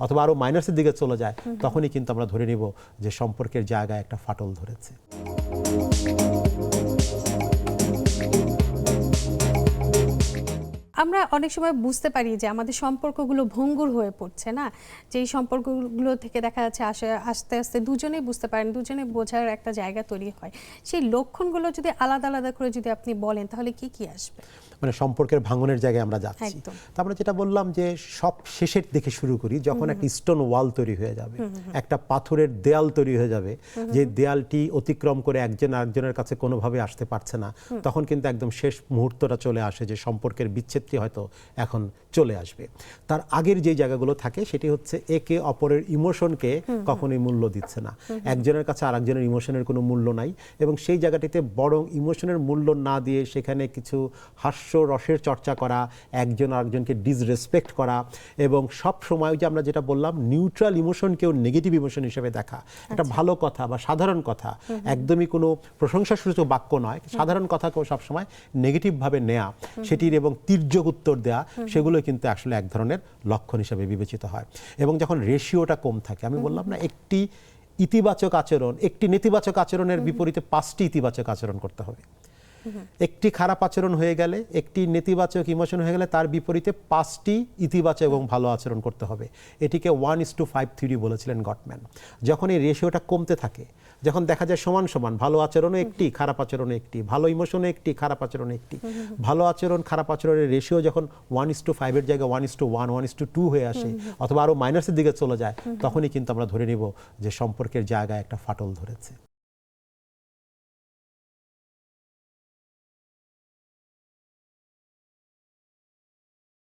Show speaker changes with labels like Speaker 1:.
Speaker 1: অথবা আরো মাইনাসের দিকে চলে যায়, তখনই কিন্তু আমরা ধরে নিব যে সম্পর্কের জায়গায় একটা ফাটল ধরেছে।
Speaker 2: আমরা অনেক সময় বুঝতে পারি যে আমাদের সম্পর্কগুলো ভঙ্গুর হয়ে পড়ছে না, যে এই সম্পর্কগুলো থেকে দেখা যাচ্ছে আস্তে আস্তে দুজনেই বুঝতে পারেন, দুজনে বোঝার একটা জায়গা তৈরি হয়। সেই লক্ষণগুলো যদি আলাদা আলাদা করে যদি আপনি বলেন তাহলে কি কি আসবে?
Speaker 1: মানে সম্পর্কের ভাঙনের জায়গায় আমরা যাচ্ছি। তারপরে যেটা বললাম যে সব শেষের দিকে শুরু করি, যখন একটা স্টোন ওয়াল তৈরি হয়ে যাবে, একটা পাথরের দেয়াল তৈরি হয়ে যাবে, যে দেয়ালটি অতিক্রম করে একজন আরেকজনের কাছে কোনোভাবে আসতে পারছে না, তখন কিন্তু একদম শেষ মুহূর্তটা চলে আসে যে সম্পর্কের বিচ্ছেদটি হয়তো এখন চলে আসবে। তার আগের যে জায়গাগুলো থাকে সেটি হচ্ছে একে অপরের ইমোশনকে কখনোই মূল্য দিচ্ছে না, একজনের কাছে আরেকজনের ইমোশনের কোনো মূল্য নাই, এবং সেই জায়গাটিতে বরং ইমোশনের মূল্য না দিয়ে সেখানে কিছু হাস্য রসের চর্চা করা, একজন আরেকজনকে ডিসরেসপেক্ট করা, এবং সব সময় যে আমরা যেটা বললাম নিউট্রাল ইমোশনকেও নেগেটিভ ইমোশন হিসেবে দেখা, একটা ভালো কথা বা সাধারণ কথা, একদমই কোনো প্রশংসাসূচক বাক্য নয়, সাধারণ কথাকেও সবসময় নেগেটিভভাবে নেয়া, সেটির এবং তির্যক উত্তর দেয়া, সেগুলো কিন্তু আসলে এক ধরনের লক্ষণ হিসেবে বিবেচিত হয়। এবং যখন রেশিওটা কম থাকে, আমি বললাম না একটি ইতিবাচক আচরণ, একটি নেতিবাচক আচরণের বিপরীতে 5টি ইতিবাচক আচরণ করতে হবে। একটি খারাপ আচরণ হয়ে গেলে, একটি নেতিবাচক ইমোশন হয়ে গেলে, তার বিপরীতে 5টি ইতিবাচক এবং ভালো আচরণ করতে হবে। এটিকে 1:5 থিওরি বলেছিলেন গটম্যান। যখন এই রেশিওটা কমতে থাকে, যখন দেখা যায় সমান সমান ভালো আচরণও একটি, খারাপ আচরণও একটি, ভালো ইমোশনও একটি, খারাপ আচরণও একটি, ভালো আচরণ খারাপ আচরণের রেশিও যখন 1:5 এর জায়গায় 1:1, 1:2 হয়ে আসে, অথবা আরো মাইনাসের দিকে চলে যায়, তখনই কিন্তু আমরা ধরে নিব যে সম্পর্কের জায়গায় একটা ফাটল ধরেছে।